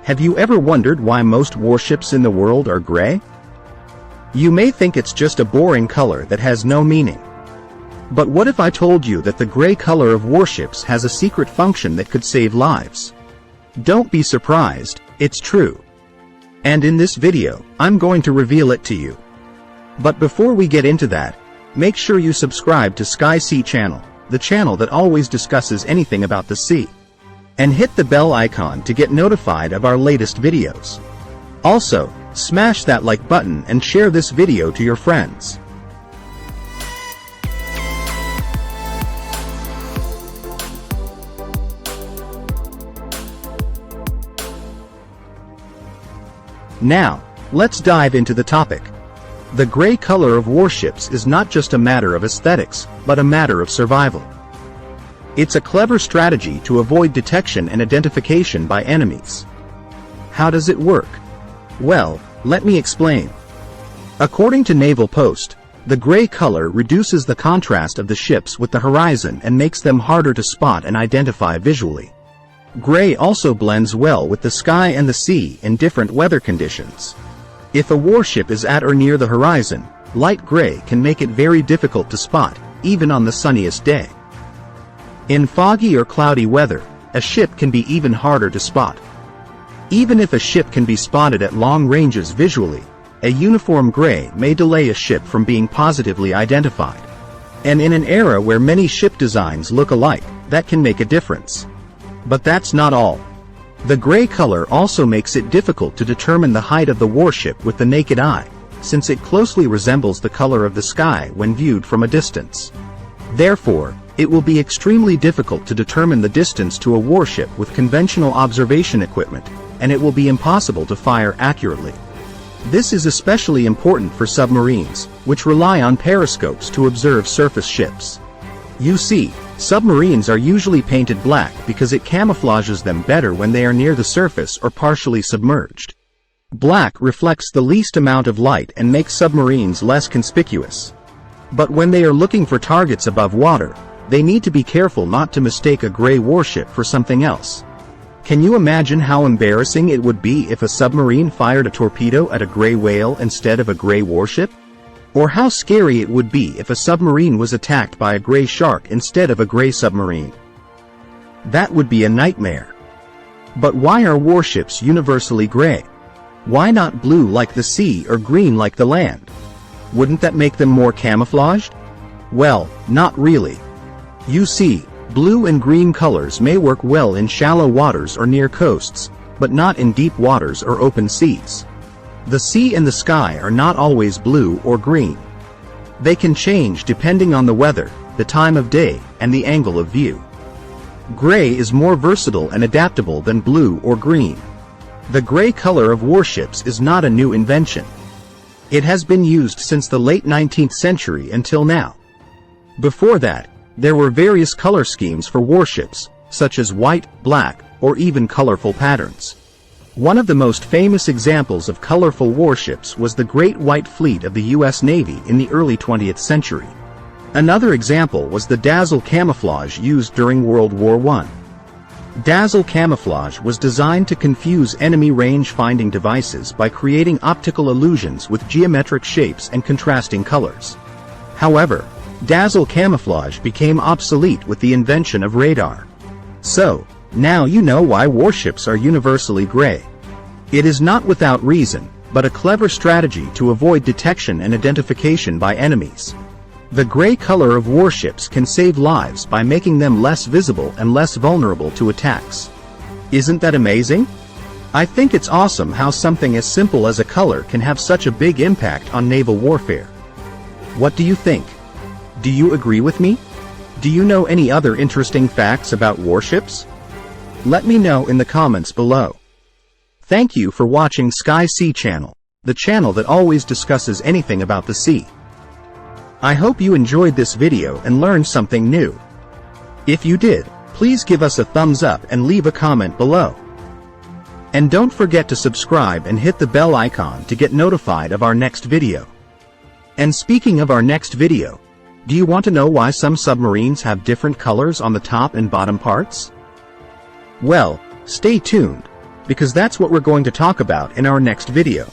Have you ever wondered why most warships in the world are gray? You may think it's just a boring color that has no meaning. But what if I told you that the gray color of warships has a secret function that could save lives? Don't be surprised, it's true. And in this video, I'm going to reveal it to you. But before we get into that, make sure you subscribe to Sky Sea Channel, the channel that always discusses anything about the sea. And hit the bell icon to get notified of our latest videos. Also, smash that like button and share this video to your friends. Now, let's dive into the topic. The gray color of warships is not just a matter of aesthetics, but a matter of survival. It's a clever strategy to avoid detection and identification by enemies. How does it work? Well, let me explain. According to Naval Post, the gray color reduces the contrast of the ships with the horizon and makes them harder to spot and identify visually. Gray also blends well with the sky and the sea in different weather conditions. If a warship is at or near the horizon, light gray can make it very difficult to spot, even on the sunniest day. In foggy or cloudy weather, a ship can be even harder to spot. Even if a ship can be spotted at long ranges visually, a uniform gray may delay a ship from being positively identified. And in an era where many ship designs look alike, that can make a difference. But that's not all. The gray color also makes it difficult to determine the height of the warship with the naked eye, since it closely resembles the color of the sky when viewed from a distance. Therefore, it will be extremely difficult to determine the distance to a warship with conventional observation equipment, and it will be impossible to fire accurately. This is especially important for submarines, which rely on periscopes to observe surface ships. You see, submarines are usually painted black because it camouflages them better when they are near the surface or partially submerged. Black reflects the least amount of light and makes submarines less conspicuous. But when they are looking for targets above water, they need to be careful not to mistake a gray warship for something else. Can you imagine how embarrassing it would be if a submarine fired a torpedo at a gray whale instead of a gray warship? Or how scary it would be if a submarine was attacked by a gray shark instead of a gray submarine? That would be a nightmare. But why are warships universally gray? Why not blue like the sea or green like the land? Wouldn't that make them more camouflaged? Well, not really. You see, blue and green colors may work well in shallow waters or near coasts, but not in deep waters or open seas. The sea and the sky are not always blue or green. They can change depending on the weather, the time of day, and the angle of view. Gray is more versatile and adaptable than blue or green. The gray color of warships is not a new invention. It has been used since the late 19th century until now. Before that, there were various color schemes for warships, such as white, black, or even colorful patterns. One of the most famous examples of colorful warships was the Great White Fleet of the U.S. Navy in the early 20th century. Another example was the dazzle camouflage used during World War I. Dazzle camouflage was designed to confuse enemy range-finding devices by creating optical illusions with geometric shapes and contrasting colors. However, dazzle camouflage became obsolete with the invention of radar. So, now you know why warships are universally gray. It is not without reason, but a clever strategy to avoid detection and identification by enemies. The gray color of warships can save lives by making them less visible and less vulnerable to attacks. Isn't that amazing? I think it's awesome how something as simple as a color can have such a big impact on naval warfare. What do you think? Do you agree with me? Do you know any other interesting facts about warships? Let me know in the comments below. Thank you for watching Sky Sea Channel, the channel that always discusses anything about the sea. I hope you enjoyed this video and learned something new. If you did, please give us a thumbs up and leave a comment below. And don't forget to subscribe and hit the bell icon to get notified of our next video. And speaking of our next video, do you want to know why some submarines have different colors on the top and bottom parts? Well, stay tuned, because that's what we're going to talk about in our next video.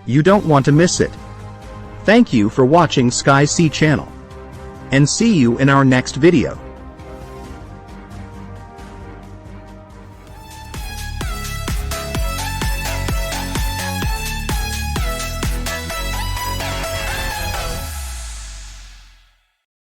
You don't want to miss it. Thank you for watching Sky Sea Channel. And see you in our next video.